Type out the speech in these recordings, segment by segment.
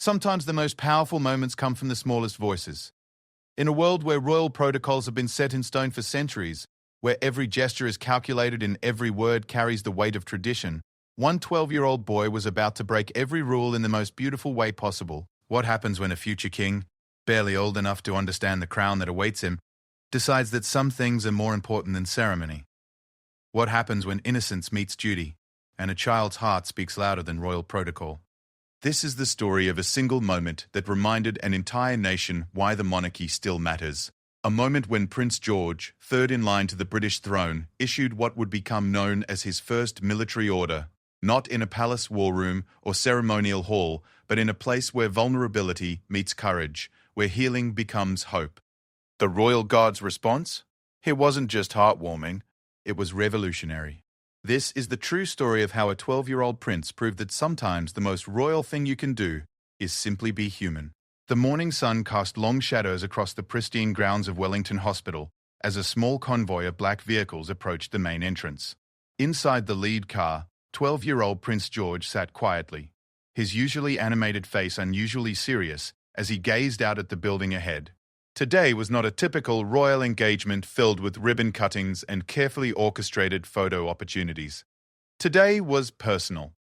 Sometimes the most powerful moments come from the smallest voices. In a world where royal protocols have been set in stone for centuries, where every gesture is calculated and every word carries the weight of tradition, one 12-year-old boy was about to break every rule in the most beautiful way possible. What happens when a future king, barely old enough to understand the crown that awaits him, decides that some things are more important than ceremony? What happens when innocence meets duty, and a child's heart speaks louder than royal protocol? This is the story of a single moment that reminded an entire nation why the monarchy still matters. A moment when Prince George, third in line to the British throne, issued what would become known as his first military order, not in a palace war room or ceremonial hall, but in a place where vulnerability meets courage, where healing becomes hope. The royal guard's response? It wasn't just heartwarming, it was revolutionary. This is the true story of how a 12-year-old prince proved that sometimes the most royal thing you can do is simply be human. The morning sun cast long shadows across the pristine grounds of Wellington Hospital as a small convoy of black vehicles approached the main entrance. Inside the lead car, 12-year-old Prince George sat quietly, his usually animated face unusually serious as he gazed out at the building ahead. Today was not a typical royal engagement filled with ribbon cuttings and carefully orchestrated photo opportunities. Today was personal.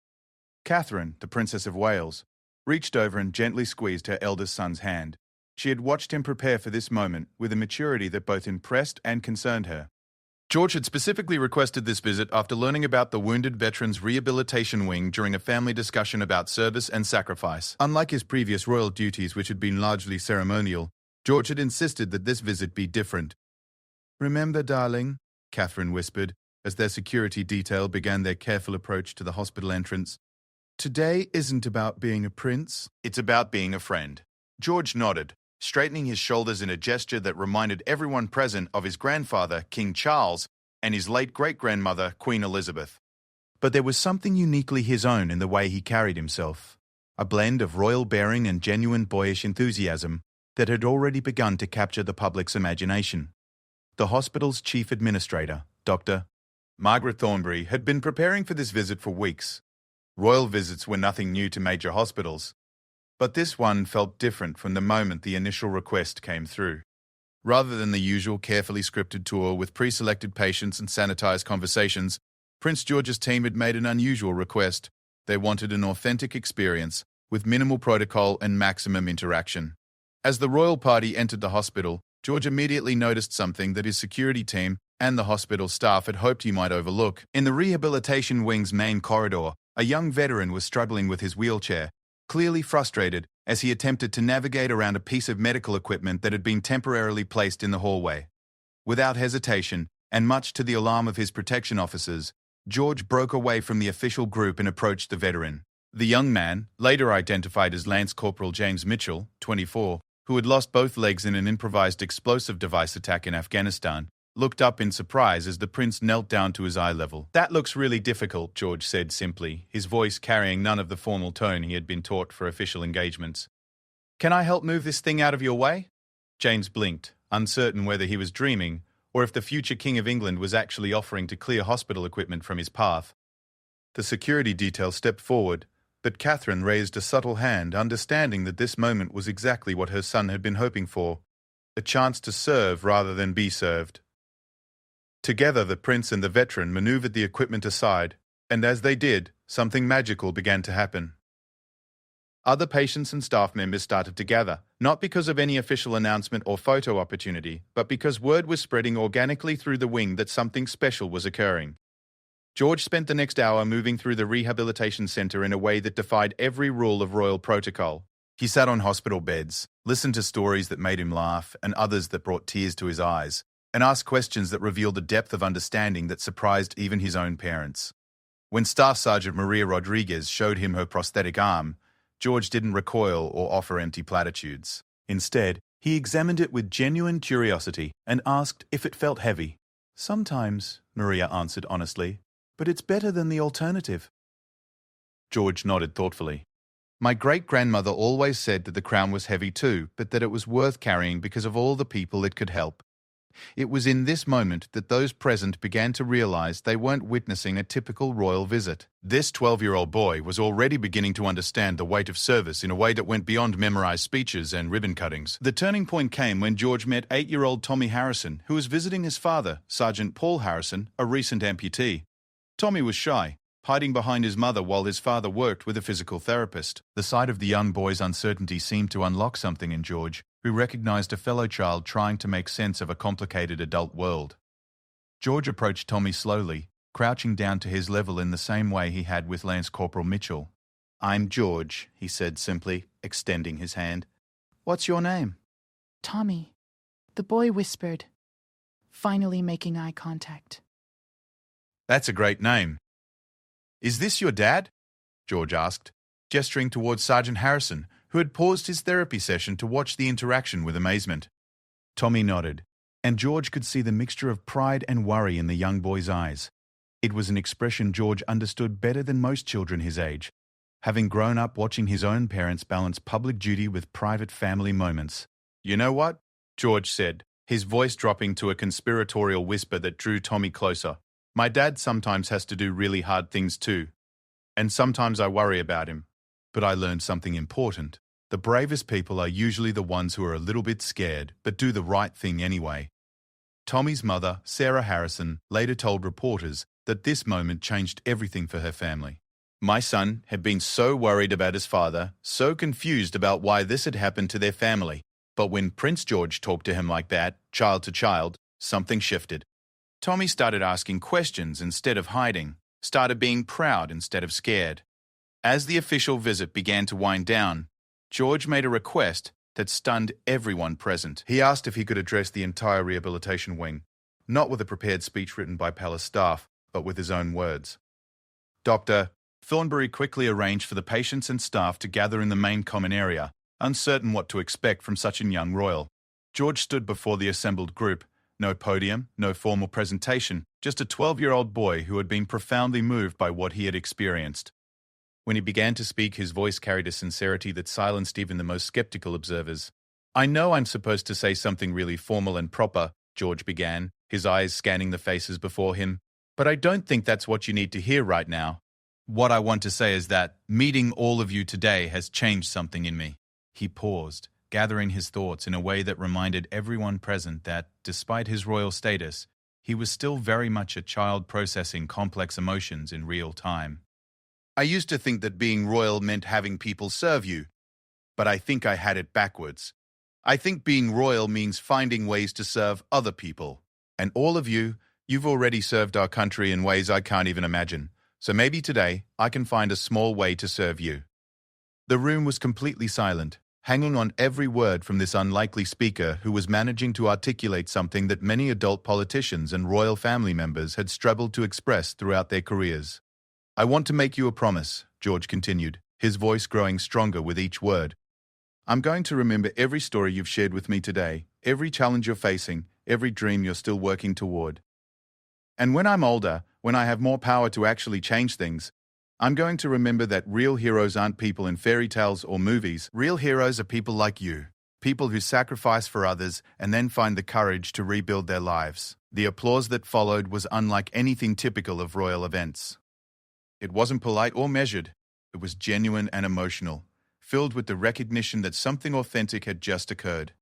Catherine, the Princess of Wales, reached over and gently squeezed her eldest son's hand. She had watched him prepare for this moment with a maturity that both impressed and concerned her. George had specifically requested this visit after learning about the Wounded Veterans Rehabilitation Wing during a family discussion about service and sacrifice. Unlike his previous royal duties, which had been largely ceremonial, George had insisted that this visit be different. "Remember, darling," Catherine whispered, as their security detail began their careful approach to the hospital entrance, "today isn't about being a prince, it's about being a friend." George nodded, straightening his shoulders in a gesture that reminded everyone present of his grandfather, King Charles, and his late great-grandmother, Queen Elizabeth. But there was something uniquely his own in the way he carried himself, a blend of royal bearing and genuine boyish enthusiasm that had already begun to capture the public's imagination. The hospital's chief administrator, Dr. Margaret Thornbury, had been preparing for this visit for weeks. Royal visits were nothing new to major hospitals, but this one felt different from the moment the initial request came through. Rather than the usual carefully scripted tour with pre-selected patients and sanitized conversations, Prince George's team had made an unusual request. They wanted an authentic experience, with minimal protocol and maximum interaction. As the royal party entered the hospital, George immediately noticed something that his security team and the hospital staff had hoped he might overlook. In the rehabilitation wing's main corridor, a young veteran was struggling with his wheelchair, clearly frustrated as he attempted to navigate around a piece of medical equipment that had been temporarily placed in the hallway. Without hesitation, and much to the alarm of his protection officers, George broke away from the official group and approached the veteran. The young man, later identified as Lance Corporal James Mitchell, 24, who had lost both legs in an improvised explosive device attack in Afghanistan, looked up in surprise as the prince knelt down to his eye level. "That looks really difficult," George said simply, his voice carrying none of the formal tone he had been taught for official engagements. "Can I help move this thing out of your way?" James blinked, uncertain whether he was dreaming or if the future King of England was actually offering to clear hospital equipment from his path. The security detail stepped forward, but Catherine raised a subtle hand, understanding that this moment was exactly what her son had been hoping for, a chance to serve rather than be served. Together, the prince and the veteran maneuvered the equipment aside, and as they did, something magical began to happen. Other patients and staff members started to gather, not because of any official announcement or photo opportunity, but because word was spreading organically through the wing that something special was occurring. George spent the next hour moving through the rehabilitation center in a way that defied every rule of royal protocol. He sat on hospital beds, listened to stories that made him laugh and others that brought tears to his eyes, and asked questions that revealed a depth of understanding that surprised even his own parents. When Staff Sergeant Maria Rodriguez showed him her prosthetic arm, George didn't recoil or offer empty platitudes. Instead, he examined it with genuine curiosity and asked if it felt heavy. "Sometimes," Maria answered honestly, "but it's better than the alternative." George nodded thoughtfully. "My great-grandmother always said that the crown was heavy too, but that it was worth carrying because of all the people it could help." It was in this moment that those present began to realize they weren't witnessing a typical royal visit. This 12-year-old boy was already beginning to understand the weight of service in a way that went beyond memorized speeches and ribbon cuttings. The turning point came when George met 8-year-old Tommy Harrison, who was visiting his father, Sergeant Paul Harrison, a recent amputee. Tommy was shy, hiding behind his mother while his father worked with a physical therapist. The sight of the young boy's uncertainty seemed to unlock something in George, who recognized a fellow child trying to make sense of a complicated adult world. George approached Tommy slowly, crouching down to his level in the same way he had with Lance Corporal Mitchell. "I'm George," he said simply, extending his hand. "What's your name?" "Tommy," the boy whispered, finally making eye contact. "That's a great name. Is this your dad?" George asked, gesturing towards Sergeant Harrison, who had paused his therapy session to watch the interaction with amazement. Tommy nodded, and George could see the mixture of pride and worry in the young boy's eyes. It was an expression George understood better than most children his age, having grown up watching his own parents balance public duty with private family moments. "You know what?" George said, his voice dropping to a conspiratorial whisper that drew Tommy closer. "My dad sometimes has to do really hard things too, and sometimes I worry about him. But I learned something important. The bravest people are usually the ones who are a little bit scared, but do the right thing anyway." Tommy's mother, Sarah Harrison, later told reporters that this moment changed everything for her family. "My son had been so worried about his father, so confused about why this had happened to their family. But when Prince George talked to him like that, child to child, something shifted. Tommy started asking questions instead of hiding, started being proud instead of scared. As the official visit began to wind down, George made a request that stunned everyone present. He asked if he could address the entire rehabilitation wing, not with a prepared speech written by palace staff, but with his own words. Dr. Thornbury quickly arranged for the patients and staff to gather in the main common area, uncertain what to expect from such a young royal. George stood before the assembled group. No podium, no formal presentation, just a 12-year-old boy who had been profoundly moved by what he had experienced. When he began to speak, his voice carried a sincerity that silenced even the most skeptical observers. "I know I'm supposed to say something really formal and proper," George began, his eyes scanning the faces before him, "but I don't think that's what you need to hear right now. What I want to say is that meeting all of you today has changed something in me." He paused, gathering his thoughts in a way that reminded everyone present that, despite his royal status, he was still very much a child processing complex emotions in real time. "I used to think that being royal meant having people serve you, but I think I had it backwards. I think being royal means finding ways to serve other people. And all of you, you've already served our country in ways I can't even imagine. So maybe today I can find a small way to serve you." The room was completely silent, hanging on every word from this unlikely speaker who was managing to articulate something that many adult politicians and royal family members had struggled to express throughout their careers. "I want to make you a promise," George continued, his voice growing stronger with each word. "I'm going to remember every story you've shared with me today, every challenge you're facing, every dream you're still working toward. And when I'm older, when I have more power to actually change things, I'm going to remember that real heroes aren't people in fairy tales or movies. Real heroes are people like you, people who sacrifice for others and then find the courage to rebuild their lives." The applause that followed was unlike anything typical of royal events. It wasn't polite or measured. It was genuine and emotional, filled with the recognition that something authentic had just occurred.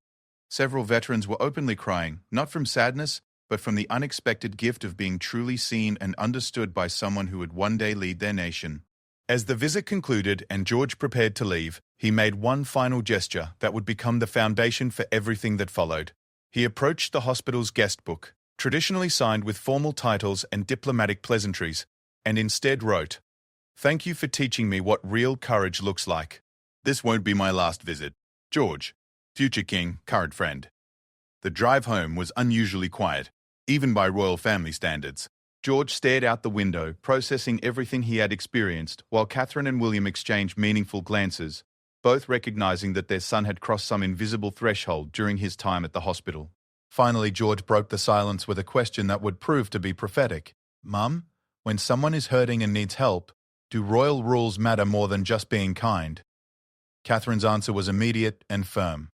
Several veterans were openly crying, not from sadness, but from the unexpected gift of being truly seen and understood by someone who would one day lead their nation. As the visit concluded and George prepared to leave, he made one final gesture that would become the foundation for everything that followed. He approached the hospital's guest book, traditionally signed with formal titles and diplomatic pleasantries, and instead wrote, "Thank you for teaching me what real courage looks like. This won't be my last visit. George, future king, current friend." The drive home was unusually quiet, even by royal family standards. George stared out the window, processing everything he had experienced, while Catherine and William exchanged meaningful glances, both recognizing that their son had crossed some invisible threshold during his time at the hospital. Finally, George broke the silence with a question that would prove to be prophetic. "Mum, when someone is hurting and needs help, do royal rules matter more than just being kind?" Catherine's answer was immediate and firm.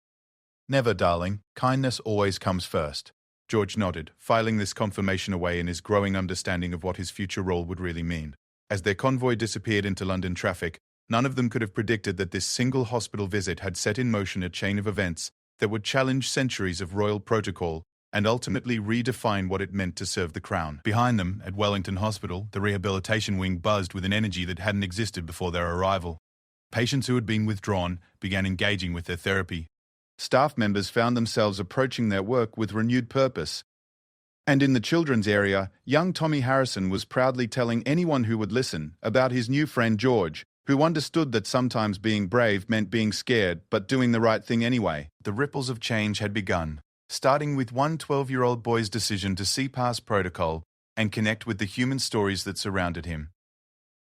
"Never, darling. Kindness always comes first." George nodded, filing this confirmation away in his growing understanding of what his future role would really mean. As their convoy disappeared into London traffic, none of them could have predicted that this single hospital visit had set in motion a chain of events that would challenge centuries of royal protocol and ultimately redefine what it meant to serve the crown. Behind them, at Wellington Hospital, the rehabilitation wing buzzed with an energy that hadn't existed before their arrival. Patients who had been withdrawn began engaging with their therapy. Staff members found themselves approaching their work with renewed purpose. And in the children's area, young Tommy Harrison was proudly telling anyone who would listen about his new friend George, who understood that sometimes being brave meant being scared, but doing the right thing anyway. The ripples of change had begun, starting with one 12-year-old boy's decision to see past protocol and connect with the human stories that surrounded him.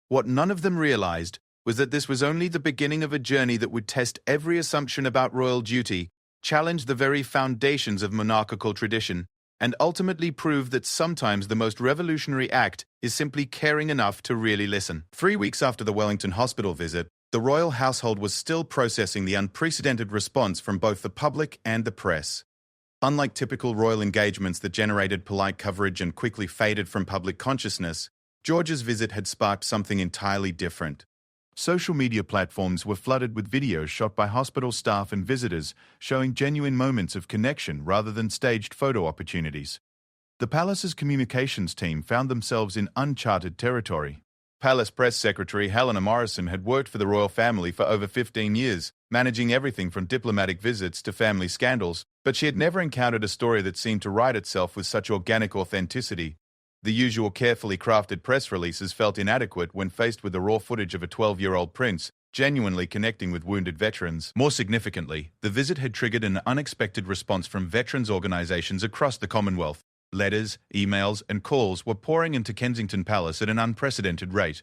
What none of them realized was that this was only the beginning of a journey that would test every assumption about royal duty, challenge the very foundations of monarchical tradition, and ultimately prove that sometimes the most revolutionary act is simply caring enough to really listen. 3 weeks after the Wellington Hospital visit, the royal household was still processing the unprecedented response from both the public and the press. Unlike typical royal engagements that generated polite coverage and quickly faded from public consciousness, George's visit had sparked something entirely different. Social media platforms were flooded with videos shot by hospital staff and visitors showing genuine moments of connection rather than staged photo opportunities. The palace's communications team found themselves in uncharted territory. Palace Press Secretary Helena Morrison had worked for the royal family for over 15 years, managing everything from diplomatic visits to family scandals, but she had never encountered a story that seemed to write itself with such organic authenticity. The usual carefully crafted press releases felt inadequate when faced with the raw footage of a 12-year-old prince genuinely connecting with wounded veterans. More significantly, the visit had triggered an unexpected response from veterans' organisations across the Commonwealth. Letters, emails, and calls were pouring into Kensington Palace at an unprecedented rate.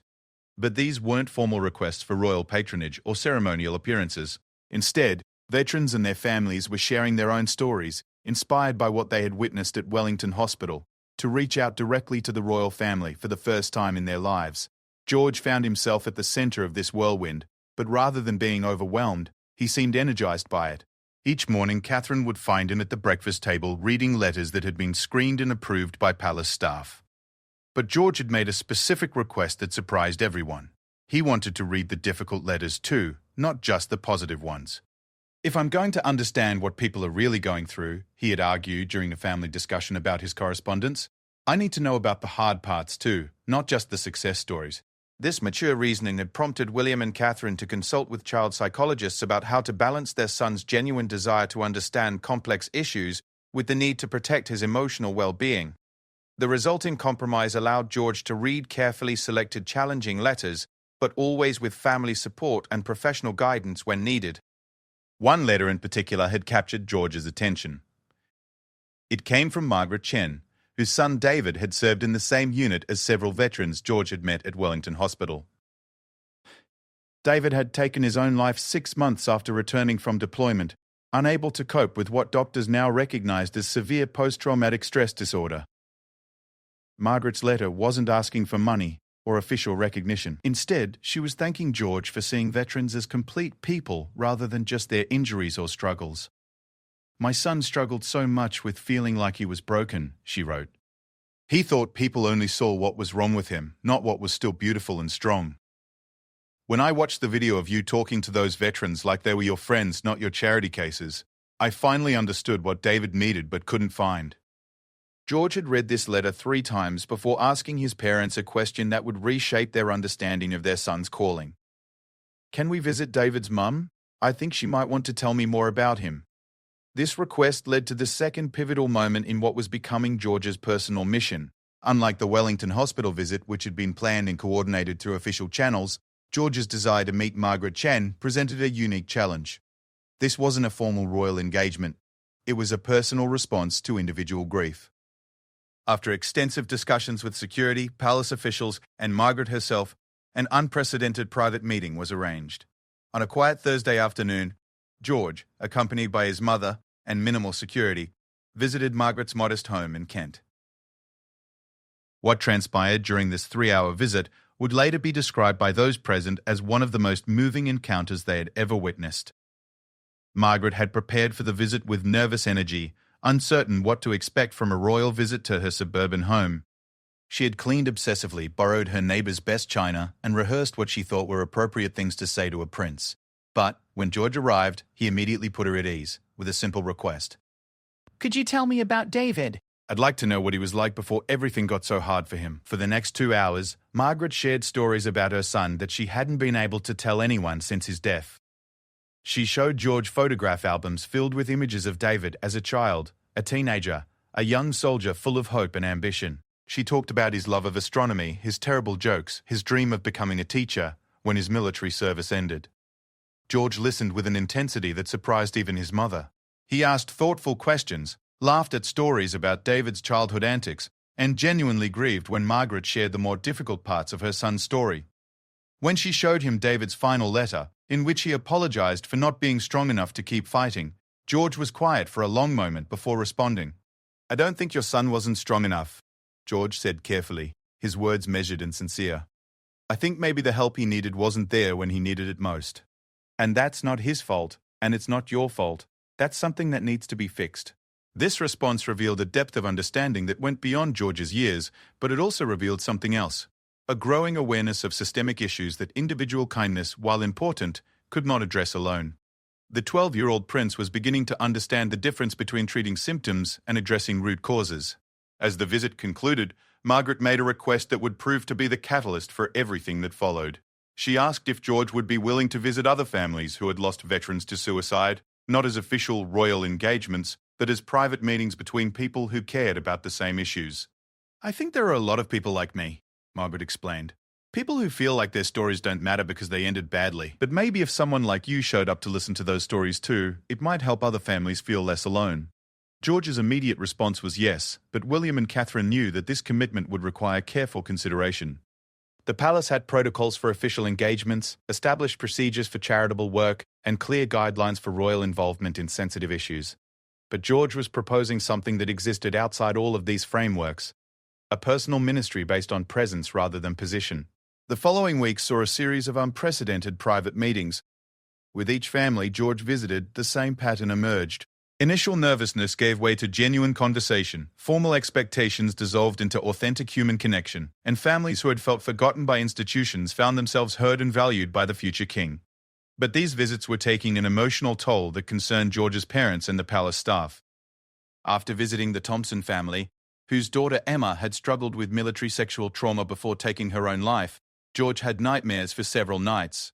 But these weren't formal requests for royal patronage or ceremonial appearances. Instead, veterans and their families were sharing their own stories, inspired by what they had witnessed at Wellington Hospital, to reach out directly to the royal family for the first time in their lives. George found himself at the centre of this whirlwind, but rather than being overwhelmed, he seemed energised by it. Each morning, Catherine would find him at the breakfast table reading letters that had been screened and approved by palace staff. But George had made a specific request that surprised everyone. He wanted to read the difficult letters too, not just the positive ones. If I'm going to understand what people are really going through, he had argued during a family discussion about his correspondence, I need to know about the hard parts too, not just the success stories. This mature reasoning had prompted William and Catherine to consult with child psychologists about how to balance their son's genuine desire to understand complex issues with the need to protect his emotional well-being. The resulting compromise allowed George to read carefully selected challenging letters, but always with family support and professional guidance when needed. One letter in particular had captured George's attention. It came from Margaret Chen, whose son David had served in the same unit as several veterans George had met at Wellington Hospital. David had taken his own life 6 months after returning from deployment, unable to cope with what doctors now recognized as severe post-traumatic stress disorder. Margaret's letter wasn't asking for money or official recognition. Instead, she was thanking George for seeing veterans as complete people rather than just their injuries or struggles. My son struggled so much with feeling like he was broken, she wrote. He thought people only saw what was wrong with him, not what was still beautiful and strong. When I watched the video of you talking to those veterans like they were your friends, not your charity cases, I finally understood what David needed but couldn't find. George had read this letter 3 times before asking his parents a question that would reshape their understanding of their son's calling. Can we visit David's mum? I think she might want to tell me more about him. This request led to the second pivotal moment in what was becoming George's personal mission. Unlike the Wellington Hospital visit, which had been planned and coordinated through official channels, George's desire to meet Margaret Chen presented a unique challenge. This wasn't a formal royal engagement. It was a personal response to individual grief. After extensive discussions with security, palace officials, and Margaret herself, an unprecedented private meeting was arranged. On a quiet Thursday afternoon, George, accompanied by his mother and minimal security, visited Margaret's modest home in Kent. What transpired during this 3-hour visit would later be described by those present as one of the most moving encounters they had ever witnessed. Margaret had prepared for the visit with nervous energy, uncertain what to expect from a royal visit to her suburban home. She had cleaned obsessively, borrowed her neighbor's best china, and rehearsed what she thought were appropriate things to say to a prince. But when George arrived, he immediately put her at ease, with a simple request. Could you tell me about David? I'd like to know what he was like before everything got so hard for him. For the next 2 hours, Margaret shared stories about her son that she hadn't been able to tell anyone since his death. She showed George photograph albums filled with images of David as a child, a teenager, a young soldier full of hope and ambition. She talked about his love of astronomy, his terrible jokes, his dream of becoming a teacher when his military service ended. George listened with an intensity that surprised even his mother. He asked thoughtful questions, laughed at stories about David's childhood antics, and genuinely grieved when Margaret shared the more difficult parts of her son's story. When she showed him David's final letter, in which he apologized for not being strong enough to keep fighting, George was quiet for a long moment before responding. "I don't think your son wasn't strong enough," George said carefully, his words measured and sincere. "I think maybe the help he needed wasn't there when he needed it most. And that's not his fault, and it's not your fault. That's something that needs to be fixed." This response revealed a depth of understanding that went beyond George's years, but it also revealed something else: a growing awareness of systemic issues that individual kindness, while important, could not address alone. The 12-year-old prince was beginning to understand the difference between treating symptoms and addressing root causes. As the visit concluded, Margaret made a request that would prove to be the catalyst for everything that followed. She asked if George would be willing to visit other families who had lost veterans to suicide, not as official royal engagements, but as private meetings between people who cared about the same issues. "I think there are a lot of people like me," Margaret explained. "People who feel like their stories don't matter because they ended badly. But maybe if someone like you showed up to listen to those stories too, it might help other families feel less alone." George's immediate response was yes, but William and Catherine knew that this commitment would require careful consideration. The palace had protocols for official engagements, established procedures for charitable work, and clear guidelines for royal involvement in sensitive issues. But George was proposing something that existed outside all of these frameworks: a personal ministry based on presence rather than position. The following week saw a series of unprecedented private meetings. With each family George visited, the same pattern emerged. Initial nervousness gave way to genuine conversation, formal expectations dissolved into authentic human connection, and families who had felt forgotten by institutions found themselves heard and valued by the future king. But these visits were taking an emotional toll that concerned George's parents and the palace staff. After visiting the Thompson family, whose daughter Emma had struggled with military sexual trauma before taking her own life, George had nightmares for several nights.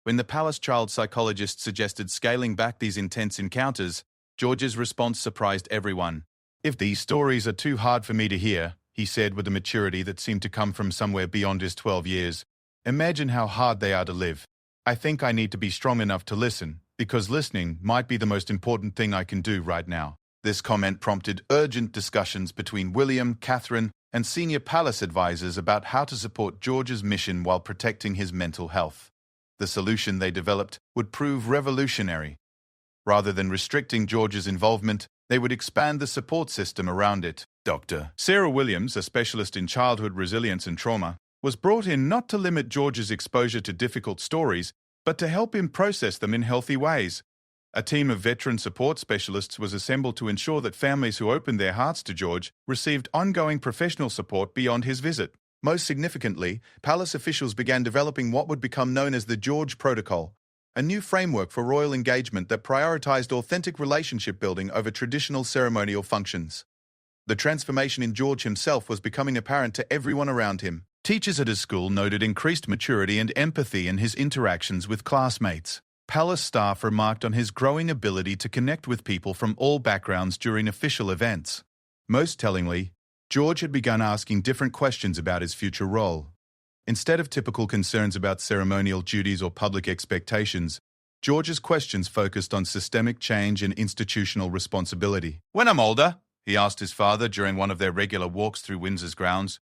When the palace child psychologist suggested scaling back these intense encounters, George's response surprised everyone. "If these stories are too hard for me to hear," he said with a maturity that seemed to come from somewhere beyond his 12 years, "imagine how hard they are to live. I think I need to be strong enough to listen, because listening might be the most important thing I can do right now." This comment prompted urgent discussions between William, Catherine, and senior palace advisors about how to support George's mission while protecting his mental health. The solution they developed would prove revolutionary. Rather than restricting George's involvement, they would expand the support system around it. Dr. Sarah Williams, a specialist in childhood resilience and trauma, was brought in not to limit George's exposure to difficult stories, but to help him process them in healthy ways. A team of veteran support specialists was assembled to ensure that families who opened their hearts to George received ongoing professional support beyond his visit. Most significantly, palace officials began developing what would become known as the George Protocol, a new framework for royal engagement that prioritized authentic relationship building over traditional ceremonial functions. The transformation in George himself was becoming apparent to everyone around him. Teachers at his school noted increased maturity and empathy in his interactions with classmates. Palace staff remarked on his growing ability to connect with people from all backgrounds during official events. Most tellingly, George had begun asking different questions about his future role. Instead of typical concerns about ceremonial duties or public expectations, George's questions focused on systemic change and institutional responsibility. "When I'm older," he asked his father during one of their regular walks through Windsor's grounds,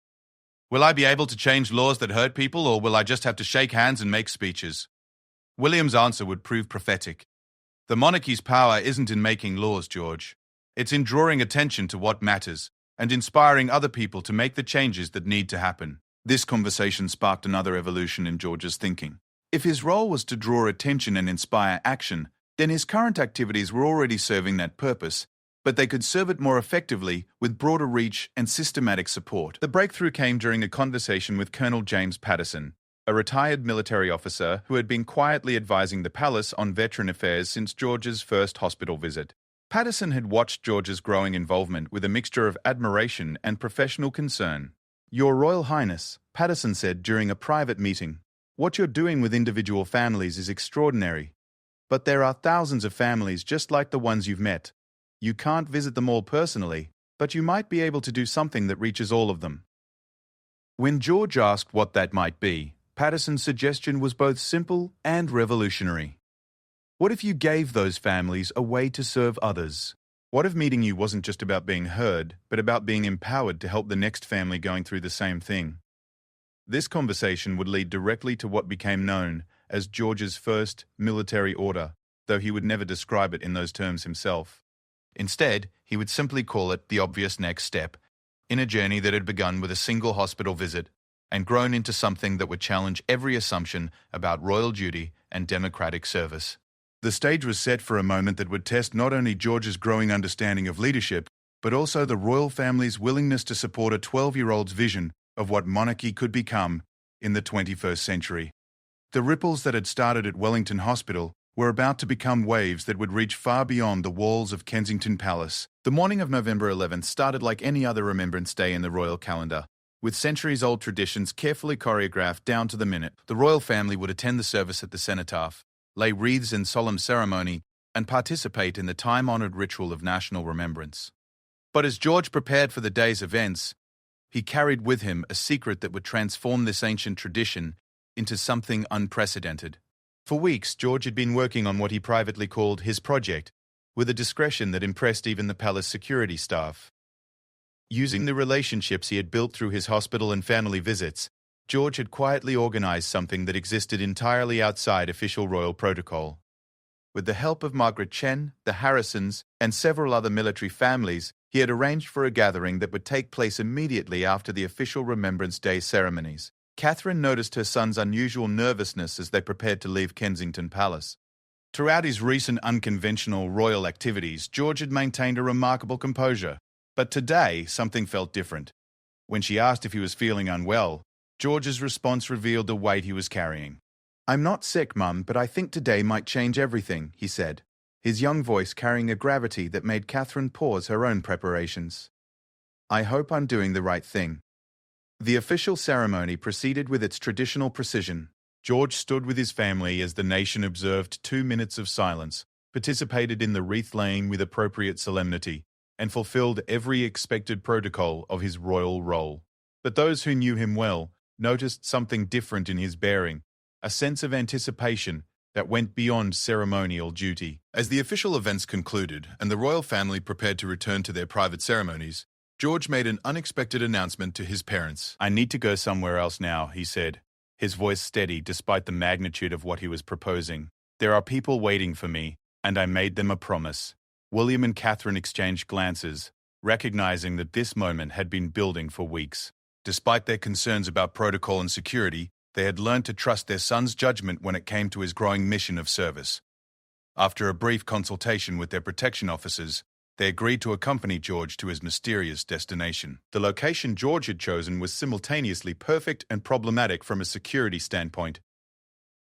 "will I be able to change laws that hurt people, or will I just have to shake hands and make speeches?" William's answer would prove prophetic. "The monarchy's power isn't in making laws, George. It's in drawing attention to what matters and inspiring other people to make the changes that need to happen." This conversation sparked another evolution in George's thinking. If his role was to draw attention and inspire action, then his current activities were already serving that purpose, but they could serve it more effectively with broader reach and systematic support. The breakthrough came during a conversation with Colonel James Patterson, a retired military officer who had been quietly advising the palace on veteran affairs since George's first hospital visit. Patterson had watched George's growing involvement with a mixture of admiration and professional concern. "Your Royal Highness," Patterson said during a private meeting, "what you're doing with individual families is extraordinary. But there are thousands of families just like the ones you've met. You can't visit them all personally, but you might be able to do something that reaches all of them." When George asked what that might be, Patterson's suggestion was both simple and revolutionary. What if you gave those families a way to serve others? What if meeting you wasn't just about being heard, but about being empowered to help the next family going through the same thing? This conversation would lead directly to what became known as George's first military order, though he would never describe it in those terms himself. Instead, he would simply call it the obvious next step in a journey that had begun with a single hospital visit and grown into something that would challenge every assumption about royal duty and democratic service. The stage was set for a moment that would test not only George's growing understanding of leadership, but also the royal family's willingness to support a 12-year-old's vision of what monarchy could become in the 21st century. The ripples that had started at Wellington Hospital were about to become waves that would reach far beyond the walls of Kensington Palace. The morning of November 11th started like any other Remembrance Day in the royal calendar. With centuries-old traditions carefully choreographed down to the minute, the royal family would attend the service at the cenotaph, lay wreaths in solemn ceremony, and participate in the time-honored ritual of national remembrance. But as George prepared for the day's events, he carried with him a secret that would transform this ancient tradition into something unprecedented. For weeks, George had been working on what he privately called his project, with a discretion that impressed even the palace security staff. Using the relationships he had built through his hospital and family visits, George had quietly organized something that existed entirely outside official royal protocol. With the help of Margaret Chen, the Harrisons, and several other military families, he had arranged for a gathering that would take place immediately after the official Remembrance Day ceremonies. Catherine noticed her son's unusual nervousness as they prepared to leave Kensington Palace. Throughout his recent unconventional royal activities, George had maintained a remarkable composure. But today, something felt different. When she asked if he was feeling unwell, George's response revealed the weight he was carrying. "I'm not sick, Mum, but I think today might change everything," he said, his young voice carrying a gravity that made Catherine pause her own preparations. "I hope I'm doing the right thing." The official ceremony proceeded with its traditional precision. George stood with his family as the nation observed 2 minutes of silence, participated in the wreath-laying with appropriate solemnity, and fulfilled every expected protocol of his royal role. But those who knew him well noticed something different in his bearing, a sense of anticipation that went beyond ceremonial duty. As the official events concluded and the royal family prepared to return to their private ceremonies, George made an unexpected announcement to his parents. "I need to go somewhere else now," he said, his voice steady despite the magnitude of what he was proposing. "There are people waiting for me, and I made them a promise." William and Catherine exchanged glances, recognizing that this moment had been building for weeks. Despite their concerns about protocol and security, they had learned to trust their son's judgment when it came to his growing mission of service. After a brief consultation with their protection officers, they agreed to accompany George to his mysterious destination. The location George had chosen was simultaneously perfect and problematic from a security standpoint.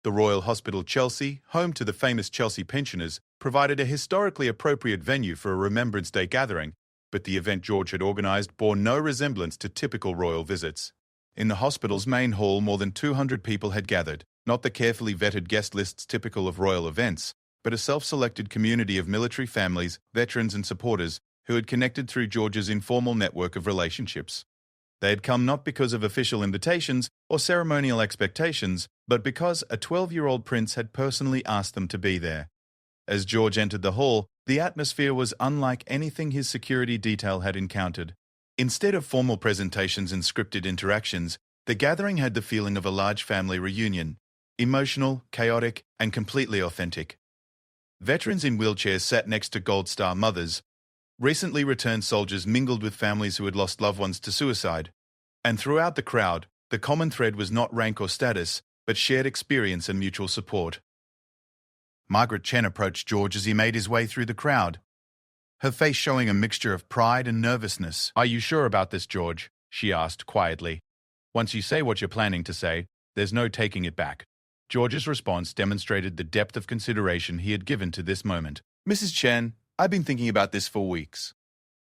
The Royal Hospital Chelsea, home to the famous Chelsea pensioners, provided a historically appropriate venue for a Remembrance Day gathering, but the event George had organized bore no resemblance to typical royal visits. In the hospital's main hall, more than 200 people had gathered, not the carefully vetted guest lists typical of royal events, but a self-selected community of military families, veterans and supporters who had connected through George's informal network of relationships. They had come not because of official invitations or ceremonial expectations, but because a 12-year-old prince had personally asked them to be there. As George entered the hall, the atmosphere was unlike anything his security detail had encountered. Instead of formal presentations and scripted interactions, the gathering had the feeling of a large family reunion, emotional, chaotic, and completely authentic. Veterans in wheelchairs sat next to Gold Star mothers. Recently returned soldiers mingled with families who had lost loved ones to suicide. And throughout the crowd, the common thread was not rank or status, but shared experience and mutual support. Margaret Chen approached George as he made his way through the crowd. her face showing a mixture of pride and nervousness. "Are you sure about this, George?" she asked quietly. "Once you say what you're planning to say, there's no taking it back." George's response demonstrated the depth of consideration he had given to this moment. "Mrs. Chen, I've been thinking about this for weeks.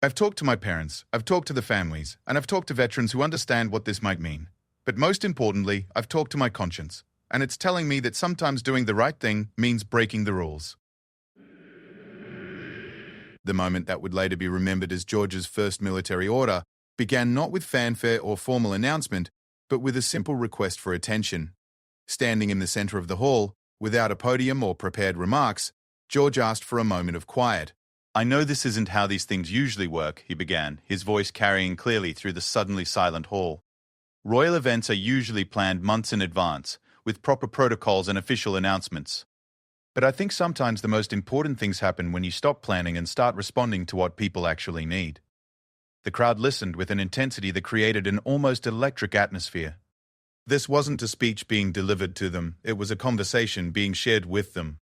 I've talked to my parents, I've talked to the families, and I've talked to veterans who understand what this might mean. But most importantly, I've talked to my conscience, and it's telling me that sometimes doing the right thing means breaking the rules." The moment that would later be remembered as George's first military order began not with fanfare or formal announcement, but with a simple request for attention. Standing in the center of the hall, without a podium or prepared remarks, George asked for a moment of quiet. "I know this isn't how these things usually work," he began, his voice carrying clearly through the suddenly silent hall. "Royal events are usually planned months in advance, with proper protocols and official announcements. But I think sometimes the most important things happen when you stop planning and start responding to what people actually need." The crowd listened with an intensity that created an almost electric atmosphere. This wasn't a speech being delivered to them, it was a conversation being shared with them.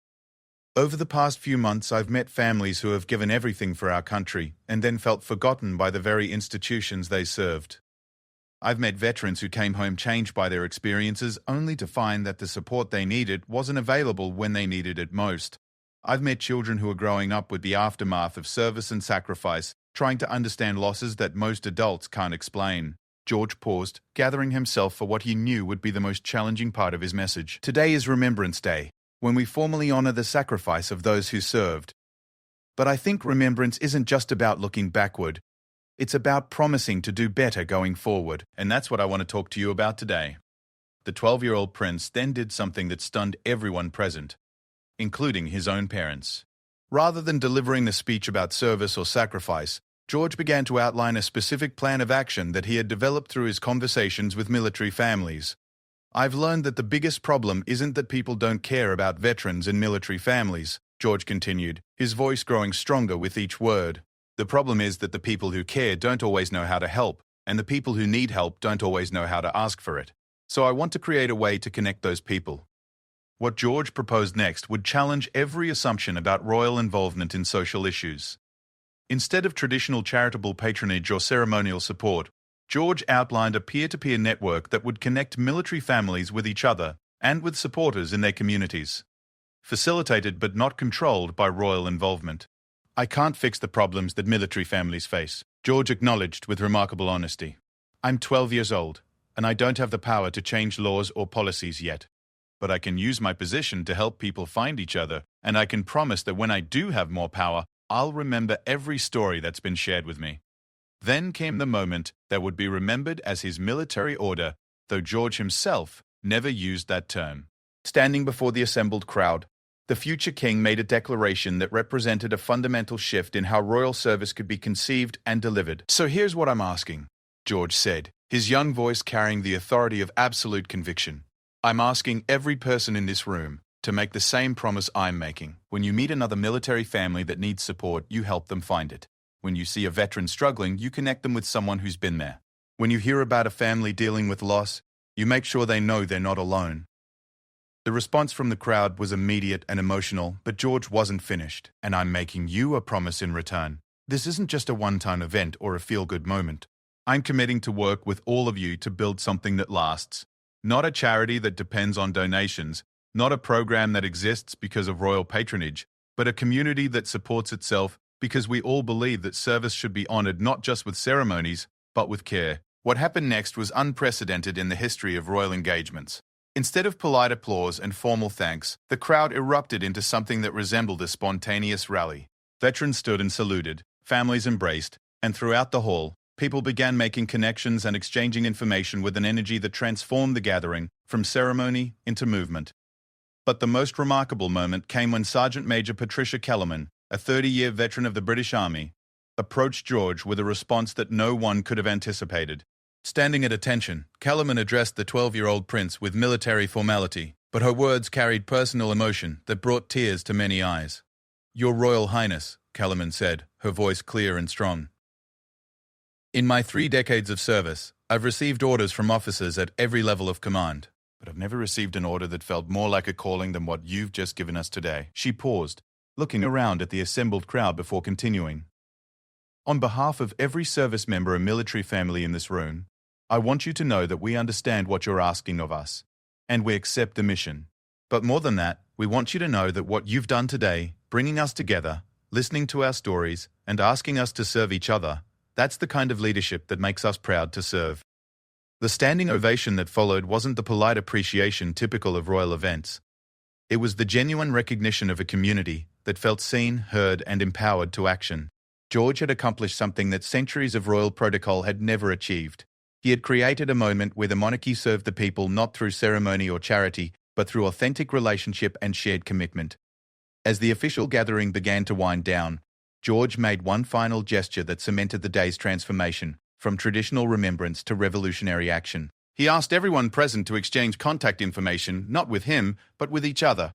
"Over the past few months, I've met families who have given everything for our country and then felt forgotten by the very institutions they served. I've met veterans who came home changed by their experiences only to find that the support they needed wasn't available when they needed it most. I've met children who are growing up with the aftermath of service and sacrifice, trying to understand losses that most adults can't explain." George paused, gathering himself for what he knew would be the most challenging part of his message. "Today is Remembrance Day, when we formally honor the sacrifice of those who served. But I think remembrance isn't just about looking backward. It's about promising to do better going forward, and that's what I want to talk to you about today." The 12-year-old prince then did something that stunned everyone present, including his own parents. Rather than delivering a speech about service or sacrifice, George began to outline a specific plan of action that he had developed through his conversations with military families. "I've learned that the biggest problem isn't that people don't care about veterans and military families," George continued, his voice growing stronger with each word. "The problem is that the people who care don't always know how to help, and the people who need help don't always know how to ask for it. So I want to create a way to connect those people." What George proposed next would challenge every assumption about royal involvement in social issues. Instead of traditional charitable patronage or ceremonial support, George outlined a peer-to-peer network that would connect military families with each other and with supporters in their communities, facilitated but not controlled by royal involvement. "I can't fix the problems that military families face," George acknowledged with remarkable honesty. "I'm 12 years old, and I don't have the power to change laws or policies yet. But I can use my position to help people find each other, and I can promise that when I do have more power, I'll remember every story that's been shared with me." Then came the moment that would be remembered as his military order, though George himself never used that term. Standing before the assembled crowd, the future king made a declaration that represented a fundamental shift in how royal service could be conceived and delivered. "So here's what I'm asking," George said, his young voice carrying the authority of absolute conviction. "I'm asking every person in this room to make the same promise I'm making. When you meet another military family that needs support, you help them find it. When you see a veteran struggling, you connect them with someone who's been there. When you hear about a family dealing with loss, you make sure they know they're not alone." The response from the crowd was immediate and emotional, but George wasn't finished. "And I'm making you a promise in return. This isn't just a one-time event or a feel-good moment. I'm committing to work with all of you to build something that lasts. Not a charity that depends on donations, not a program that exists because of royal patronage, but a community that supports itself because we all believe that service should be honored not just with ceremonies, but with care." What happened next was unprecedented in the history of royal engagements. Instead of polite applause and formal thanks, the crowd erupted into something that resembled a spontaneous rally. Veterans stood and saluted, families embraced, and throughout the hall, people began making connections and exchanging information with an energy that transformed the gathering from ceremony into movement. But the most remarkable moment came when Sergeant Major Patricia Kellerman, a 30-year veteran of the British Army, approached George with a response that no one could have anticipated. Standing at attention, Kellerman addressed the 12-year-old prince with military formality, but her words carried personal emotion that brought tears to many eyes. "Your Royal Highness," Kellerman said, her voice clear and strong. "In my 3 decades of service, I've received orders from officers at every level of command, but I've never received an order that felt more like a calling than what you've just given us today." She paused, looking around at the assembled crowd before continuing. On behalf of every service member and military family in this room, I want you to know that we understand what you're asking of us, and we accept the mission. But more than that, we want you to know that what you've done today, bringing us together, listening to our stories, and asking us to serve each other, that's the kind of leadership that makes us proud to serve. The standing ovation that followed wasn't the polite appreciation typical of royal events. It was the genuine recognition of a community that felt seen, heard, and empowered to action. George had accomplished something that centuries of royal protocol had never achieved. He had created a moment where the monarchy served the people not through ceremony or charity, but through authentic relationship and shared commitment. As the official gathering began to wind down, George made one final gesture that cemented the day's transformation, from traditional remembrance to revolutionary action. He asked everyone present to exchange contact information, not with him, but with each other.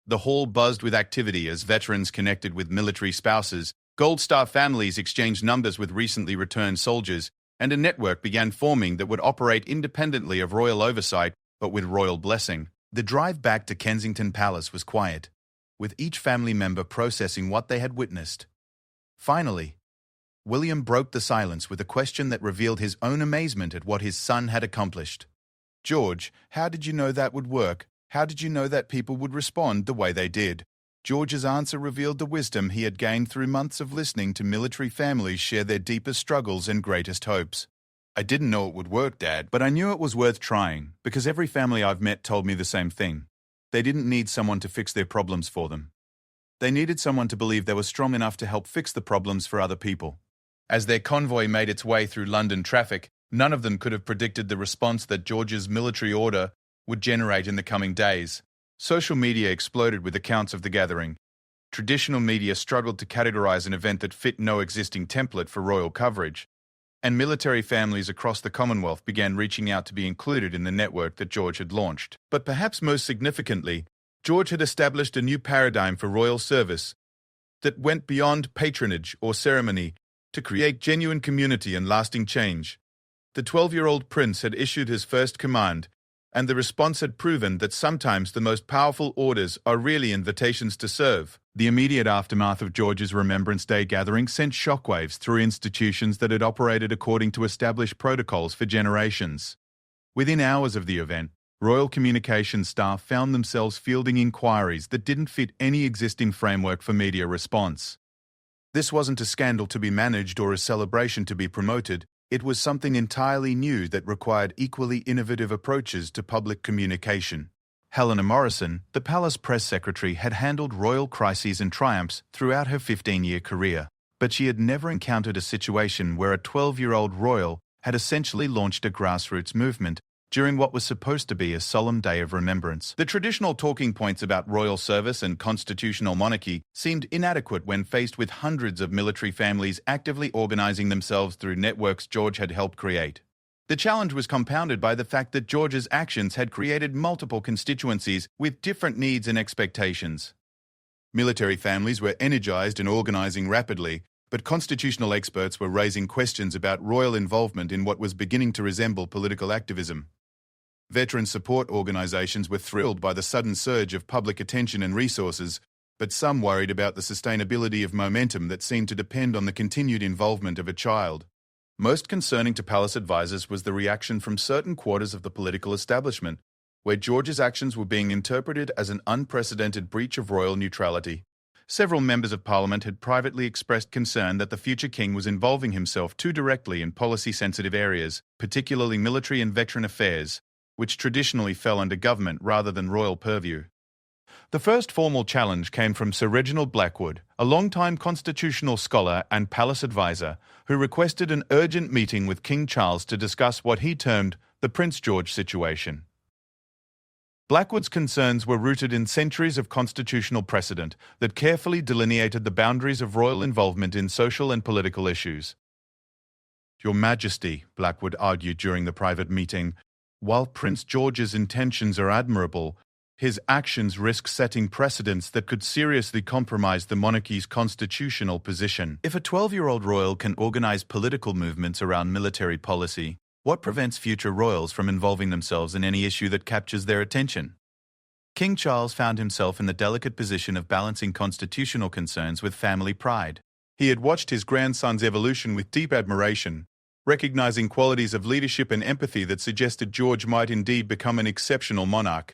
The hall buzzed with activity as veterans connected with military spouses, Gold Star families exchanged numbers with recently returned soldiers, and a network began forming that would operate independently of royal oversight, but with royal blessing. The drive back to Kensington Palace was quiet, with each family member processing what they had witnessed. Finally, William broke the silence with a question that revealed his own amazement at what his son had accomplished. "George, how did you know that would work? How did you know that people would respond the way they did?" George's answer revealed the wisdom he had gained through months of listening to military families share their deepest struggles and greatest hopes. "I didn't know it would work, Dad, but I knew it was worth trying, because every family I've met told me the same thing. They didn't need someone to fix their problems for them. They needed someone to believe they were strong enough to help fix the problems for other people." As their convoy made its way through London traffic, none of them could have predicted the response that George's military order would generate in the coming days. Social media exploded with accounts of the gathering. Traditional media struggled to categorize an event that fit no existing template for royal coverage, and military families across the Commonwealth began reaching out to be included in the network that George had launched. But perhaps most significantly, George had established a new paradigm for royal service that went beyond patronage or ceremony to create genuine community and lasting change. The 12-year-old prince had issued his first command, and the response had proven that sometimes the most powerful orders are really invitations to serve. The immediate aftermath of George's Remembrance Day gathering sent shockwaves through institutions that had operated according to established protocols for generations. Within hours of the event, royal communications staff found themselves fielding inquiries that didn't fit any existing framework for media response. This wasn't a scandal to be managed or a celebration to be promoted. It was something entirely new that required equally innovative approaches to public communication. Helena Morrison, the palace press secretary, had handled royal crises and triumphs throughout her 15-year career, but she had never encountered a situation where a 12-year-old royal had essentially launched a grassroots movement during what was supposed to be a solemn day of remembrance. The traditional talking points about royal service and constitutional monarchy seemed inadequate when faced with hundreds of military families actively organizing themselves through networks George had helped create. The challenge was compounded by the fact that George's actions had created multiple constituencies with different needs and expectations. Military families were energized and organizing rapidly, but constitutional experts were raising questions about royal involvement in what was beginning to resemble political activism. Veteran support organizations were thrilled by the sudden surge of public attention and resources, but some worried about the sustainability of momentum that seemed to depend on the continued involvement of a child. Most concerning to palace advisors was the reaction from certain quarters of the political establishment, where George's actions were being interpreted as an unprecedented breach of royal neutrality. Several members of Parliament had privately expressed concern that the future king was involving himself too directly in policy-sensitive areas, particularly military and veteran affairs, which traditionally fell under government rather than royal purview. The first formal challenge came from Sir Reginald Blackwood, a longtime constitutional scholar and palace advisor, who requested an urgent meeting with King Charles to discuss what he termed the Prince George situation. Blackwood's concerns were rooted in centuries of constitutional precedent that carefully delineated the boundaries of royal involvement in social and political issues. "Your Majesty," Blackwood argued during the private meeting, "while Prince George's intentions are admirable, his actions risk setting precedents that could seriously compromise the monarchy's constitutional position. If a 12-year-old royal can organize political movements around military policy, what prevents future royals from involving themselves in any issue that captures their attention?" King Charles found himself in the delicate position of balancing constitutional concerns with family pride. He had watched his grandson's evolution with deep admiration, recognizing qualities of leadership and empathy that suggested George might indeed become an exceptional monarch.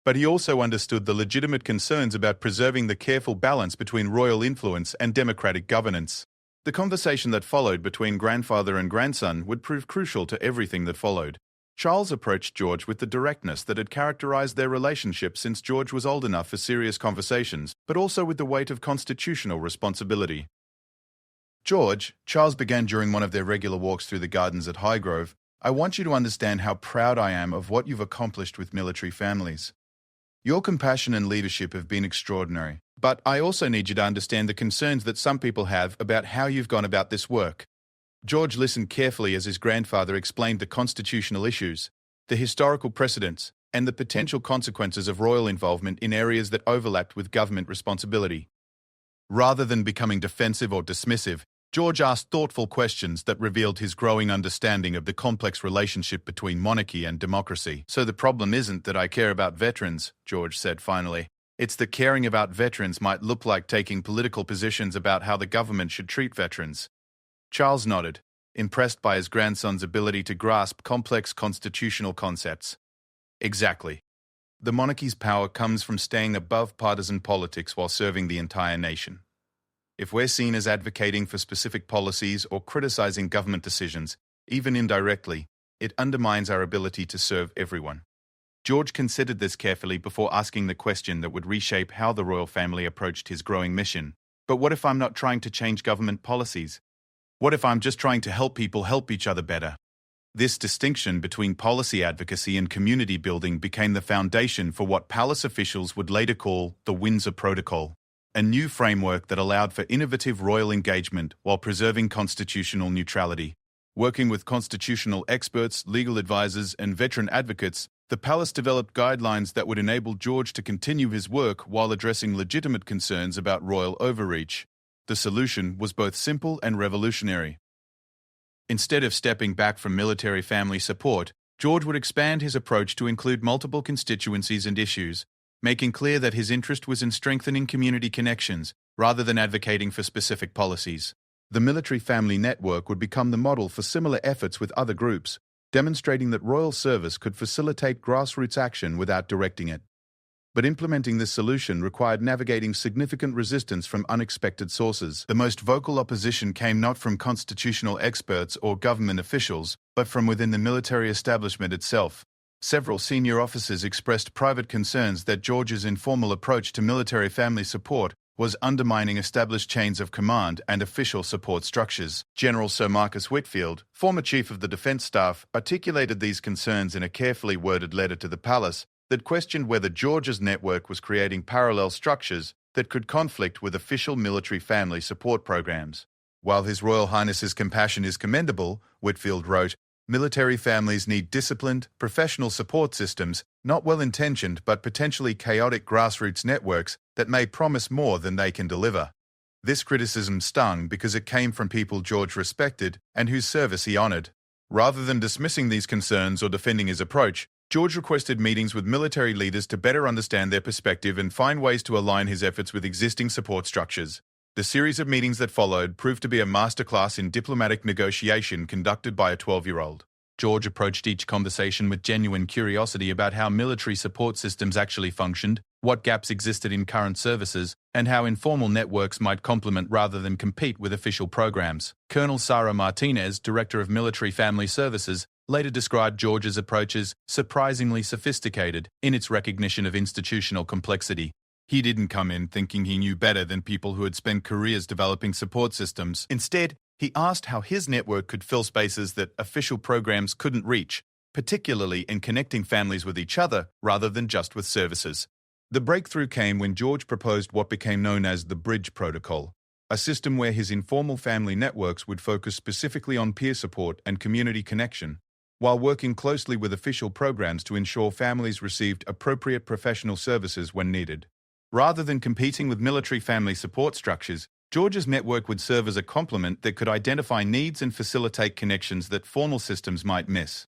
But he also understood the legitimate concerns about preserving the careful balance between royal influence and democratic governance. The conversation that followed between grandfather and grandson would prove crucial to everything that followed. Charles approached George with the directness that had characterized their relationship since George was old enough for serious conversations, but also with the weight of constitutional responsibility. "George," Charles began during one of their regular walks through the gardens at Highgrove, "I want you to understand how proud I am of what you've accomplished with military families. Your compassion and leadership have been extraordinary, but I also need you to understand the concerns that some people have about how you've gone about this work." George listened carefully as his grandfather explained the constitutional issues, the historical precedents, and the potential consequences of royal involvement in areas that overlapped with government responsibility. Rather than becoming defensive or dismissive, George asked thoughtful questions that revealed his growing understanding of the complex relationship between monarchy and democracy. "So the problem isn't that I care about veterans," George said finally. "It's that caring about veterans might look like taking political positions about how the government should treat veterans." Charles nodded, impressed by his grandson's ability to grasp complex constitutional concepts. "Exactly. The monarchy's power comes from staying above partisan politics while serving the entire nation. If we're seen as advocating for specific policies or criticizing government decisions, even indirectly, it undermines our ability to serve everyone." George considered this carefully before asking the question that would reshape how the royal family approached his growing mission. "But what if I'm not trying to change government policies? What if I'm just trying to help people help each other better?" This distinction between policy advocacy and community building became the foundation for what palace officials would later call the Windsor Protocol, a new framework that allowed for innovative royal engagement while preserving constitutional neutrality. Working with constitutional experts, legal advisors, and veteran advocates, the palace developed guidelines that would enable George to continue his work while addressing legitimate concerns about royal overreach. The solution was both simple and revolutionary. Instead of stepping back from military family support, George would expand his approach to include multiple constituencies and issues, making clear that his interest was in strengthening community connections rather than advocating for specific policies. The military family network would become the model for similar efforts with other groups, demonstrating that royal service could facilitate grassroots action without directing it. But implementing this solution required navigating significant resistance from unexpected sources. The most vocal opposition came not from constitutional experts or government officials, but from within the military establishment itself. Several senior officers expressed private concerns that George's informal approach to military family support was undermining established chains of command and official support structures. General Sir Marcus Whitfield, former Chief of the Defence Staff, articulated these concerns in a carefully worded letter to the palace that questioned whether George's network was creating parallel structures that could conflict with official military family support programs. "While His Royal Highness's compassion is commendable," Whitfield wrote, "military families need disciplined, professional support systems, not well-intentioned but potentially chaotic grassroots networks that may promise more than they can deliver." This criticism stung because it came from people George respected and whose service he honored. Rather than dismissing these concerns or defending his approach, George requested meetings with military leaders to better understand their perspective and find ways to align his efforts with existing support structures. The series of meetings that followed proved to be a masterclass in diplomatic negotiation conducted by a 12-year-old. George approached each conversation with genuine curiosity about how military support systems actually functioned, what gaps existed in current services, and how informal networks might complement rather than compete with official programs. Colonel Sara Martinez, Director of Military Family Services, later described George's approach as surprisingly sophisticated in its recognition of institutional complexity. He didn't come in thinking he knew better than people who had spent careers developing support systems. Instead, he asked how his network could fill spaces that official programs couldn't reach, particularly in connecting families with each other rather than just with services. The breakthrough came when George proposed what became known as the Bridge Protocol, a system where his informal family networks would focus specifically on peer support and community connection, while working closely with official programs to ensure families received appropriate professional services when needed. Rather than competing with military family support structures, George's network would serve as a complement that could identify needs and facilitate connections that formal systems might miss.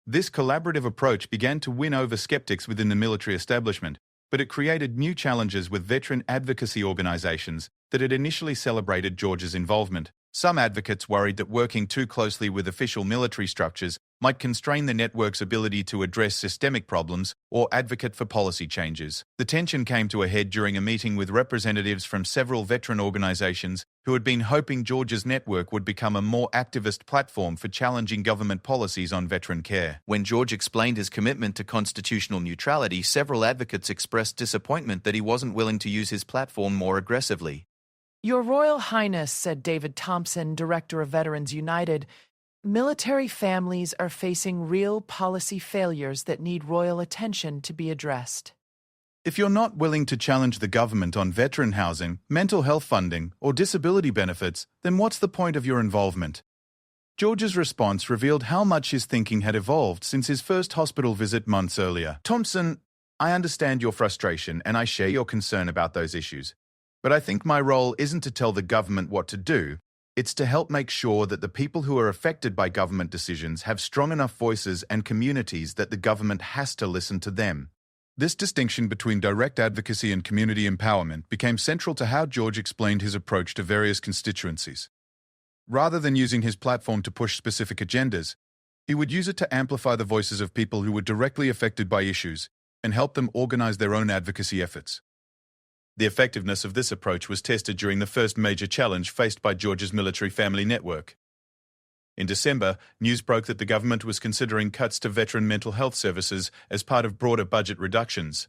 This collaborative approach began to win over skeptics within the military establishment, but it created new challenges with veteran advocacy organizations that had initially celebrated George's involvement. Some advocates worried that working too closely with official military structures might constrain the network's ability to address systemic problems or advocate for policy changes. The tension came to a head during a meeting with representatives from several veteran organizations who had been hoping George's network would become a more activist platform for challenging government policies on veteran care. When George explained his commitment to constitutional neutrality, several advocates expressed disappointment that he wasn't willing to use his platform more aggressively. Your Royal Highness, said David Thompson, director of Veterans United, military families are facing real policy failures that need royal attention to be addressed. If you're not willing to challenge the government on veteran housing, mental health funding, or disability benefits, then what's the point of your involvement? George's response revealed how much his thinking had evolved since his first hospital visit months earlier. Thompson, I understand your frustration and I share your concern about those issues. But I think my role isn't to tell the government what to do, it's to help make sure that the people who are affected by government decisions have strong enough voices and communities that the government has to listen to them. This distinction between direct advocacy and community empowerment became central to how George explained his approach to various constituencies. Rather than using his platform to push specific agendas, he would use it to amplify the voices of people who were directly affected by issues and help them organize their own advocacy efforts. The effectiveness of this approach was tested during the first major challenge faced by George's military family network. In December, news broke that the government was considering cuts to veteran mental health services as part of broader budget reductions.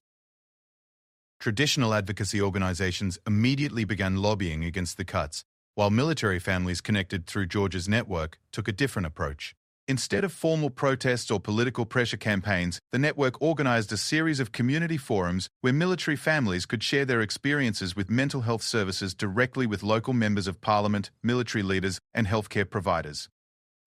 Traditional advocacy organizations immediately began lobbying against the cuts, while military families connected through George's network took a different approach. Instead of formal protests or political pressure campaigns, the network organized a series of community forums where military families could share their experiences with mental health services directly with local members of parliament, military leaders, and healthcare providers.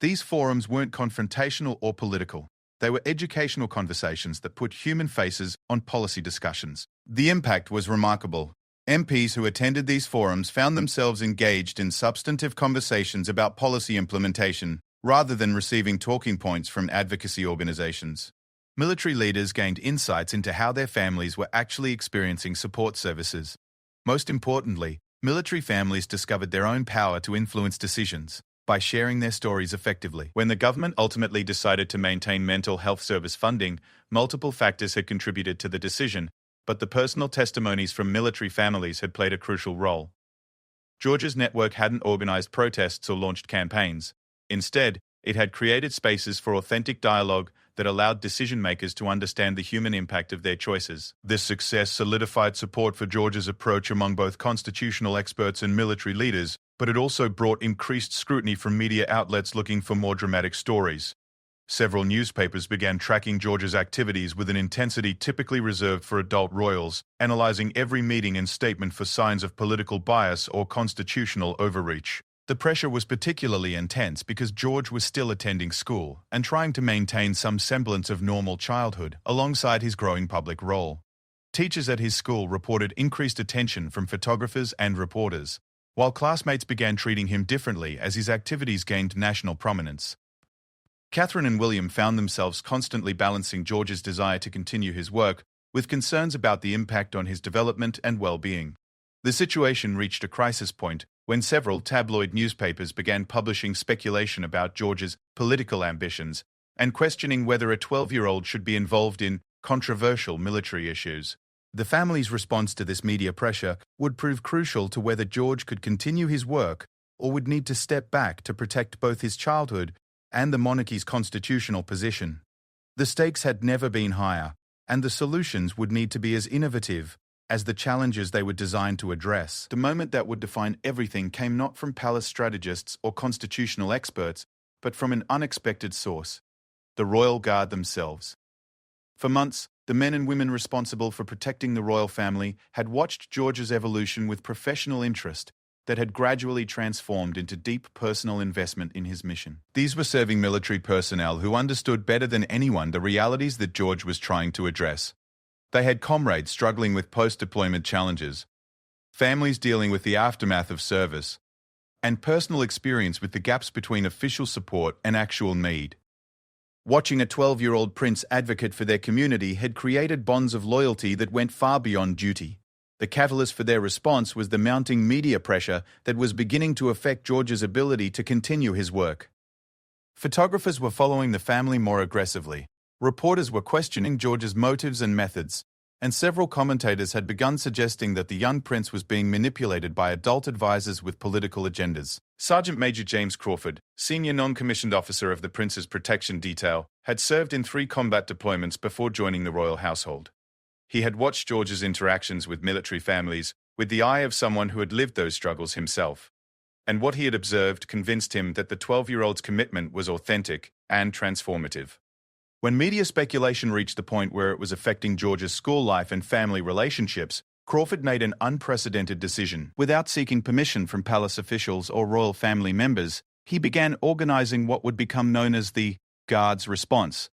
These forums weren't confrontational or political. They were educational conversations that put human faces on policy discussions. The impact was remarkable. MPs who attended these forums found themselves engaged in substantive conversations about policy implementation, rather than receiving talking points from advocacy organizations. Military leaders gained insights into how their families were actually experiencing support services. Most importantly, military families discovered their own power to influence decisions by sharing their stories effectively. When the government ultimately decided to maintain mental health service funding, multiple factors had contributed to the decision, but the personal testimonies from military families had played a crucial role. George's network hadn't organized protests or launched campaigns. Instead, it had created spaces for authentic dialogue that allowed decision-makers to understand the human impact of their choices. This success solidified support for George's approach among both constitutional experts and military leaders, but it also brought increased scrutiny from media outlets looking for more dramatic stories. Several newspapers began tracking George's activities with an intensity typically reserved for adult royals, analyzing every meeting and statement for signs of political bias or constitutional overreach. The pressure was particularly intense because George was still attending school and trying to maintain some semblance of normal childhood alongside his growing public role. Teachers at his school reported increased attention from photographers and reporters, while classmates began treating him differently as his activities gained national prominence. Catherine and William found themselves constantly balancing George's desire to continue his work with concerns about the impact on his development and well-being. The situation reached a crisis point when several tabloid newspapers began publishing speculation about George's political ambitions and questioning whether a 12-year-old should be involved in controversial military issues. The family's response to this media pressure would prove crucial to whether George could continue his work or would need to step back to protect both his childhood and the monarchy's constitutional position. The stakes had never been higher, and the solutions would need to be as innovative as the challenges they were designed to address. The moment that would define everything came not from palace strategists or constitutional experts, but from an unexpected source: the Royal Guard themselves. For months, the men and women responsible for protecting the royal family had watched George's evolution with professional interest that had gradually transformed into deep personal investment in his mission. These were serving military personnel who understood better than anyone the realities that George was trying to address. They had comrades struggling with post-deployment challenges, families dealing with the aftermath of service, and personal experience with the gaps between official support and actual need. Watching a 12-year-old prince advocate for their community had created bonds of loyalty that went far beyond duty. The catalyst for their response was the mounting media pressure that was beginning to affect George's ability to continue his work. Photographers were following the family more aggressively. Reporters were questioning George's motives and methods, and several commentators had begun suggesting that the young prince was being manipulated by adult advisors with political agendas. Sergeant Major James Crawford, senior non-commissioned officer of the Prince's Protection Detail, had served in 3 combat deployments before joining the royal household. He had watched George's interactions with military families with the eye of someone who had lived those struggles himself. And what he had observed convinced him that the 12-year-old's commitment was authentic and transformative. When media speculation reached the point where it was affecting George's school life and family relationships, Crawford made an unprecedented decision. Without seeking permission from palace officials or royal family members, he began organizing what would become known as the Guards' Response,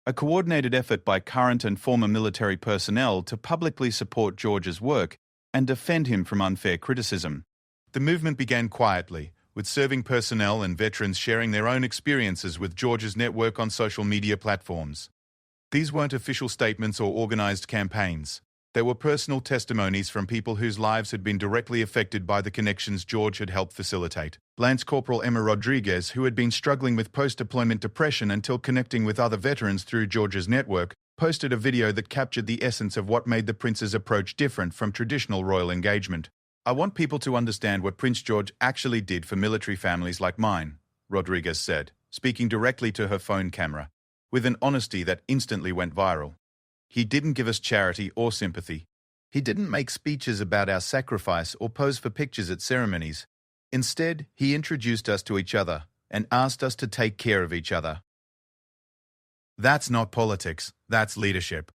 a coordinated effort by current and former military personnel to publicly support George's work and defend him from unfair criticism. The movement began quietly, with serving personnel and veterans sharing their own experiences with George's network on social media platforms. These weren't official statements or organized campaigns. They were personal testimonies from people whose lives had been directly affected by the connections George had helped facilitate. Lance Corporal Emma Rodriguez, who had been struggling with post-deployment depression until connecting with other veterans through George's network, posted a video that captured the essence of what made the prince's approach different from traditional royal engagement. "I want people to understand what Prince George actually did for military families like mine," Rodriguez said, speaking directly to her phone camera, with an honesty that instantly went viral. "He didn't give us charity or sympathy. He didn't make speeches about our sacrifice or pose for pictures at ceremonies. Instead, he introduced us to each other and asked us to take care of each other. That's not politics, that's leadership."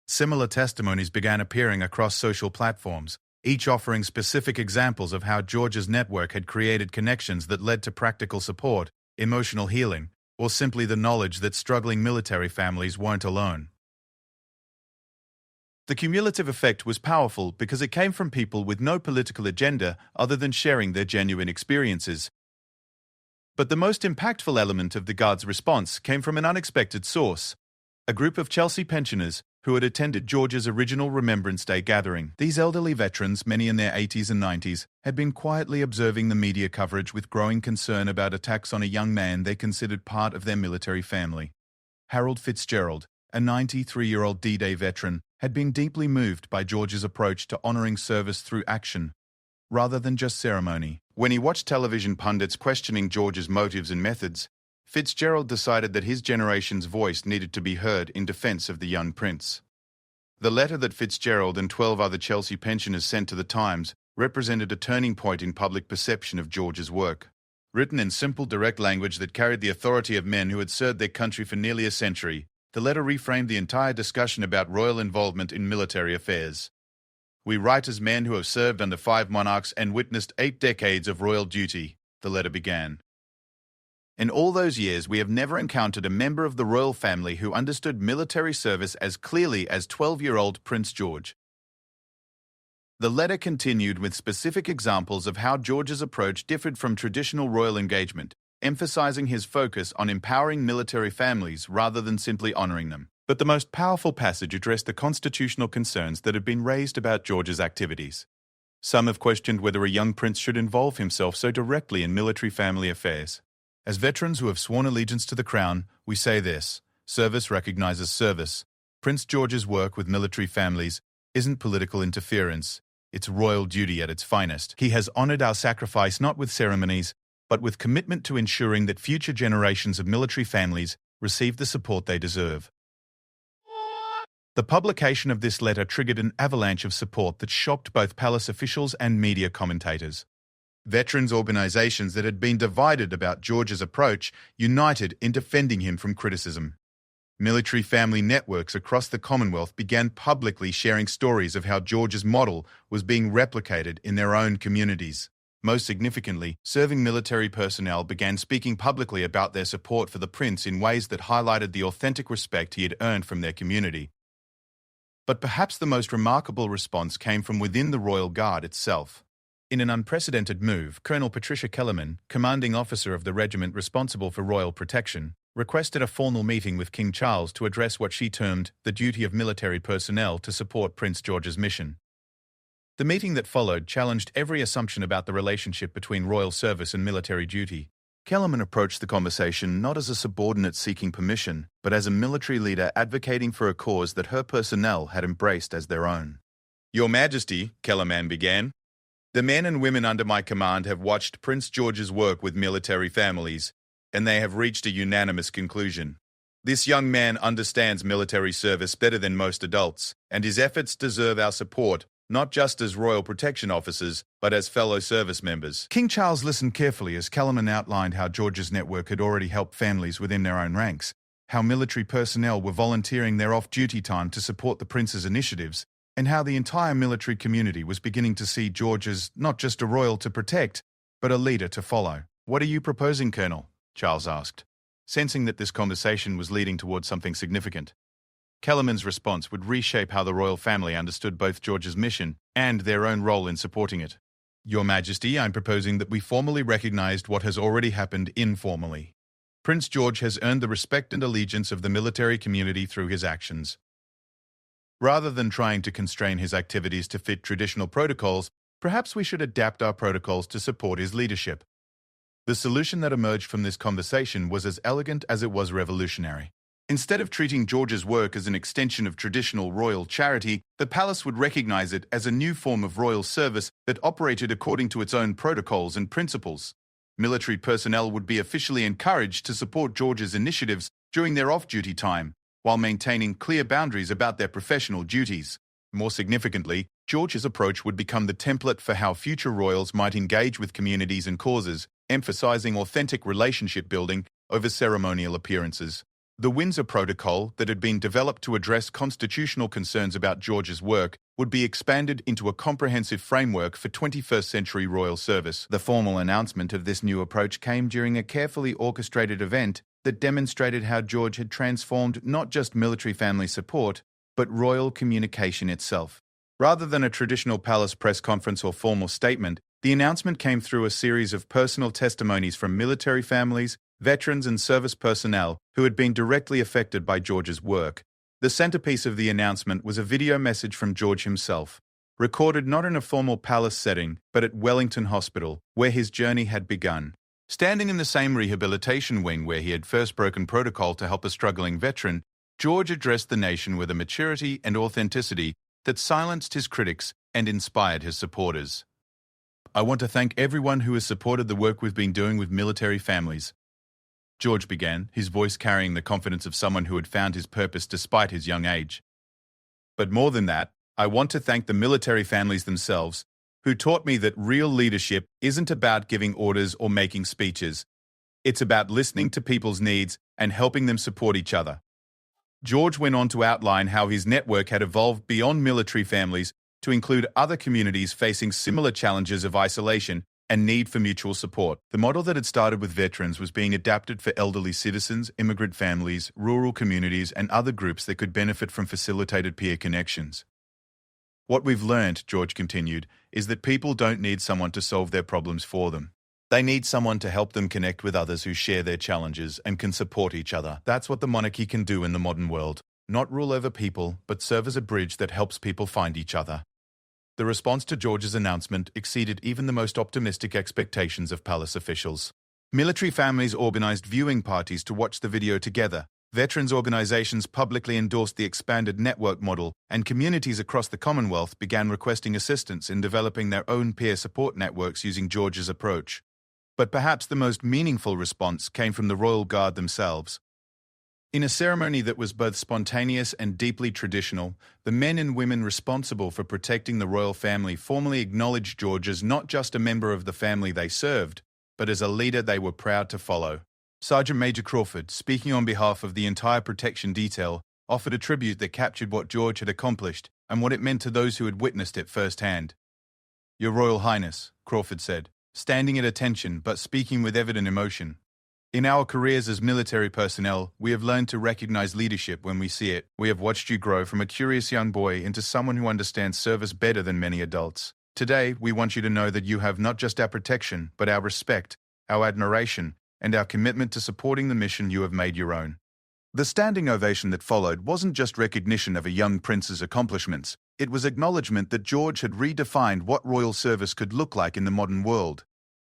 Similar testimonies began appearing across social platforms, each offering specific examples of how George's network had created connections that led to practical support, emotional healing, or simply the knowledge that struggling military families weren't alone. The cumulative effect was powerful because it came from people with no political agenda other than sharing their genuine experiences. But the most impactful element of the Guards' response came from an unexpected source: a group of Chelsea pensioners who had attended George's original Remembrance Day gathering. These elderly veterans, many in their 80s and 90s, had been quietly observing the media coverage with growing concern about attacks on a young man they considered part of their military family. Harold Fitzgerald, a 93-year-old D-Day veteran, had been deeply moved by George's approach to honoring service through action, rather than just ceremony. When he watched television pundits questioning George's motives and methods, Fitzgerald decided that his generation's voice needed to be heard in defense of the young prince. The letter that Fitzgerald and 12 other Chelsea pensioners sent to the Times represented a turning point in public perception of George's work. Written in simple, direct language that carried the authority of men who had served their country for nearly a century, the letter reframed the entire discussion about royal involvement in military affairs. "We write as men who have served under 5 monarchs and witnessed 8 decades of royal duty," the letter began. "In all those years, we have never encountered a member of the royal family who understood military service as clearly as 12-year-old Prince George." The letter continued with specific examples of how George's approach differed from traditional royal engagement, emphasizing his focus on empowering military families rather than simply honoring them. But the most powerful passage addressed the constitutional concerns that had been raised about George's activities. Some have questioned whether a young prince should involve himself so directly in military family affairs. As veterans who have sworn allegiance to the crown, we say this: service recognizes service. Prince George's work with military families isn't political interference, it's royal duty at its finest. He has honored our sacrifice not with ceremonies, but with commitment to ensuring that future generations of military families receive the support they deserve. The publication of this letter triggered an avalanche of support that shocked both palace officials and media commentators. Veterans organizations that had been divided about George's approach united in defending him from criticism. Military family networks across the Commonwealth began publicly sharing stories of how George's model was being replicated in their own communities. Most significantly, serving military personnel began speaking publicly about their support for the prince in ways that highlighted the authentic respect he had earned from their community. But perhaps the most remarkable response came from within the Royal Guard itself. In an unprecedented move, Colonel Patricia Kellerman, commanding officer of the regiment responsible for royal protection, requested a formal meeting with King Charles to address what she termed the duty of military personnel to support Prince George's mission. The meeting that followed challenged every assumption about the relationship between royal service and military duty. Kellerman approached the conversation not as a subordinate seeking permission, but as a military leader advocating for a cause that her personnel had embraced as their own. "Your Majesty," Kellerman began, "the men and women under my command have watched Prince George's work with military families, and they have reached a unanimous conclusion. This young man understands military service better than most adults, and his efforts deserve our support, not just as royal protection officers, but as fellow service members." King Charles listened carefully as Kellerman outlined how George's network had already helped families within their own ranks, how military personnel were volunteering their off-duty time to support the prince's initiatives, and how the entire military community was beginning to see George as not just a royal to protect, but a leader to follow. "What are you proposing, Colonel?" Charles asked, sensing that this conversation was leading towards something significant. Kellerman's response would reshape how the royal family understood both George's mission and their own role in supporting it. "Your Majesty, I'm proposing that we formally recognized what has already happened informally. Prince George has earned the respect and allegiance of the military community through his actions. Rather than trying to constrain his activities to fit traditional protocols, perhaps we should adapt our protocols to support his leadership." The solution that emerged from this conversation was as elegant as it was revolutionary. Instead of treating George's work as an extension of traditional royal charity, the palace would recognize it as a new form of royal service that operated according to its own protocols and principles. Military personnel would be officially encouraged to support George's initiatives during their off-duty time, while maintaining clear boundaries about their professional duties. More significantly, George's approach would become the template for how future royals might engage with communities and causes, emphasizing authentic relationship building over ceremonial appearances. The Windsor Protocol, that had been developed to address constitutional concerns about George's work, would be expanded into a comprehensive framework for 21st century royal service. The formal announcement of this new approach came during a carefully orchestrated event that demonstrated how George had transformed not just military family support, but royal communication itself. Rather than a traditional palace press conference or formal statement, the announcement came through a series of personal testimonies from military families, veterans and service personnel who had been directly affected by George's work. The centerpiece of the announcement was a video message from George himself, recorded not in a formal palace setting, but at Wellington Hospital, where his journey had begun. Standing in the same rehabilitation wing where he had first broken protocol to help a struggling veteran, George addressed the nation with a maturity and authenticity that silenced his critics and inspired his supporters. "I want to thank everyone who has supported the work we've been doing with military families," George began, his voice carrying the confidence of someone who had found his purpose despite his young age. "But more than that, I want to thank the military families themselves, who taught me that real leadership isn't about giving orders or making speeches. It's about listening to people's needs and helping them support each other." George went on to outline how his network had evolved beyond military families to include other communities facing similar challenges of isolation and need for mutual support. The model that had started with veterans was being adapted for elderly citizens, immigrant families, rural communities, and other groups that could benefit from facilitated peer connections. "What we've learned," George continued, "is that people don't need someone to solve their problems for them. They need someone to help them connect with others who share their challenges and can support each other. That's what the monarchy can do in the modern world. Not rule over people, but serve as a bridge that helps people find each other." The response to George's announcement exceeded even the most optimistic expectations of palace officials. Military families organized viewing parties to watch the video together. Veterans organizations publicly endorsed the expanded network model, and communities across the Commonwealth began requesting assistance in developing their own peer support networks using George's approach. But perhaps the most meaningful response came from the Royal Guard themselves. In a ceremony that was both spontaneous and deeply traditional, the men and women responsible for protecting the royal family formally acknowledged George as not just a member of the family they served, but as a leader they were proud to follow. Sergeant Major Crawford, speaking on behalf of the entire protection detail, offered a tribute that captured what George had accomplished and what it meant to those who had witnessed it firsthand. "Your Royal Highness," Crawford said, standing at attention but speaking with evident emotion. "In our careers as military personnel, we have learned to recognize leadership when we see it. We have watched you grow from a curious young boy into someone who understands service better than many adults. Today, we want you to know that you have not just our protection, but our respect, our admiration, and our commitment to supporting the mission you have made your own." The standing ovation that followed wasn't just recognition of a young prince's accomplishments, it was acknowledgement that George had redefined what royal service could look like in the modern world.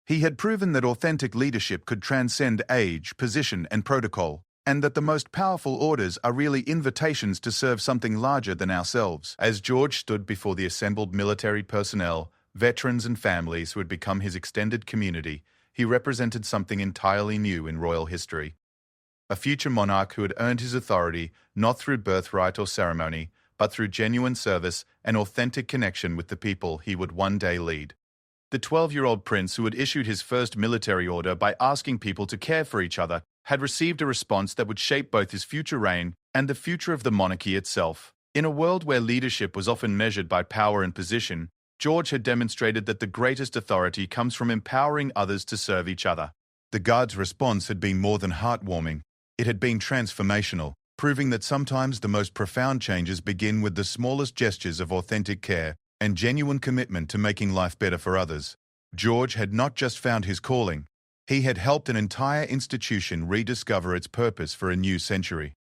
He had proven that authentic leadership could transcend age, position, and protocol, and that the most powerful orders are really invitations to serve something larger than ourselves. As George stood before the assembled military personnel, veterans and families who had become his extended community, he represented something entirely new in royal history. A future monarch who had earned his authority not through birthright or ceremony, but through genuine service and authentic connection with the people he would one day lead. The 12-year-old prince who had issued his first military order by asking people to care for each other had received a response that would shape both his future reign and the future of the monarchy itself. In a world where leadership was often measured by power and position, George had demonstrated that the greatest authority comes from empowering others to serve each other. The Guards' response had been more than heartwarming. It had been transformational, proving that sometimes the most profound changes begin with the smallest gestures of authentic care and genuine commitment to making life better for others. George had not just found his calling, he had helped an entire institution rediscover its purpose for a new century.